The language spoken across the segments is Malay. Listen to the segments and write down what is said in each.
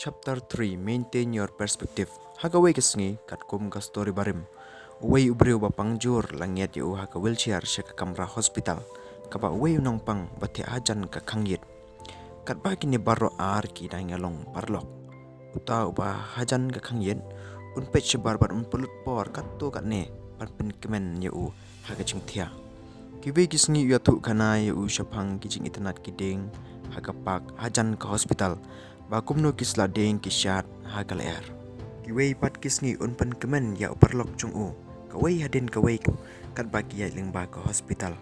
Chapter 3 Maintain Your Perspective. Hagaway kasngi katkum ka story barim. Uway ubriw ba pangjur langyat yu haga wheelchair siya ka kamra hospital. Kaba uway unang pang bati ajan ka kangyit. Kat ba kini baro ar ki da ngalong parlok. Uta uba hajan ka kangyit. Unpet siya barbar unpulut por katto kat ne. Panpin kemen yu haga jing tia. Kibe kisngi yu atu kana yu syapang kijing internet kiding. Haga pak hajan ka hospital. Bakum no kisla deng kisyat hagal air. Kiway pat kisngi unpan kemen ya uparlok chung u. Kaway hadin kaway ko kat bagi ya lingba ke hospital.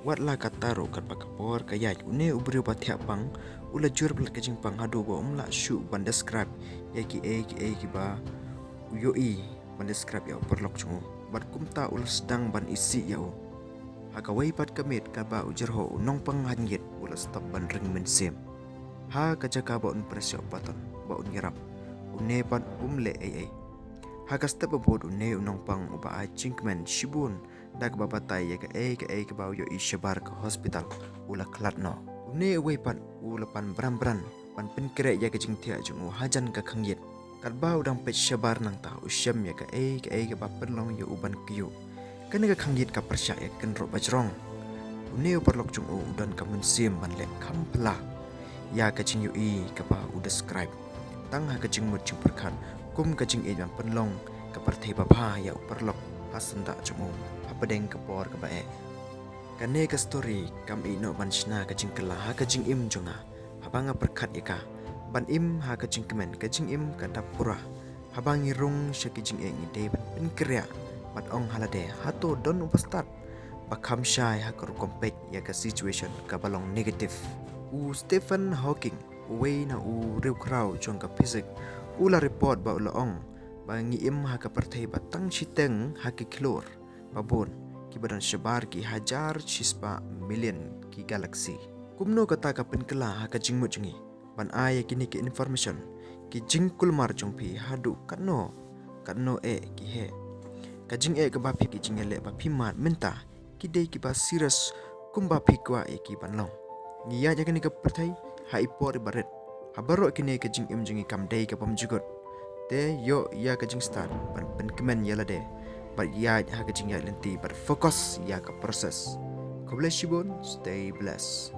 Watla kataro kat bakapor kayat une ubri batia pang ula jur bel kajing pang hadu ba umla shu ban describe ya ki ba uyoi ban describe ya uparlok chung u. Bat kumta ul sedang ban isi ya u. Hakaway pat kamit kaba ujarho unong pang hanyit ula stop ban ring mensem. Ha kajaka baun presyo baton baun ngirap une pan umle ai ha kasta babod une unong pang uba chinkman shibun dak babatay ya ka bau yo ishabar ka hospital ula klatno une away pan ula pan bram pan pinkre ya ka jingtia jungu hajan ka khangyet kat bau dang pet shabar nang ta usyam ya ka bapen long yo uban kyu kan ka khangyet ka persya ya kan ro bajrong une uparlok jungu dan ka mensim ban le kampla ya kacing yu kapa u describe tang ha kacing mut jing perkhan kum kacing yang penlong kaparthai bapha ya uparlok hasanda chumu hapadeng kapor ka bae kane ka story kam no banshna kacing kala ha kacing im junga habanga perkhat ika ban im ha kacing kemen kacing im kadapura habangi rung shakijing ngi ban pinkria bat ong halade hato don upastat bakham shai ha kor compete ya ka situation ka balong negative Stephen Hawking uway na riw kraw jong ka physic ula report ba ulaong ba ngiim ha ka partay batang siteng ha ki klor babon kibadan shabar ki hajar chispa million ki galaxy kumno kata ka penkela ha ka jingmut jingi ban aya kini ki information ki jingkul mar jong pi hadu kanno ki he ka jing ka ba pi ki jingele ba pi mat menta ki dei ki ba serious kumba pi kwa ki banlong ngiya jaga ni ka pertai ha ipor baret habaro kini ka jing im jingi kam dei ka pamjugot te yo ya ka jing start ban pen kemen yala de but ya ha ka jing ya lenti but focus ya ka proses ko bless you bon stay blessed.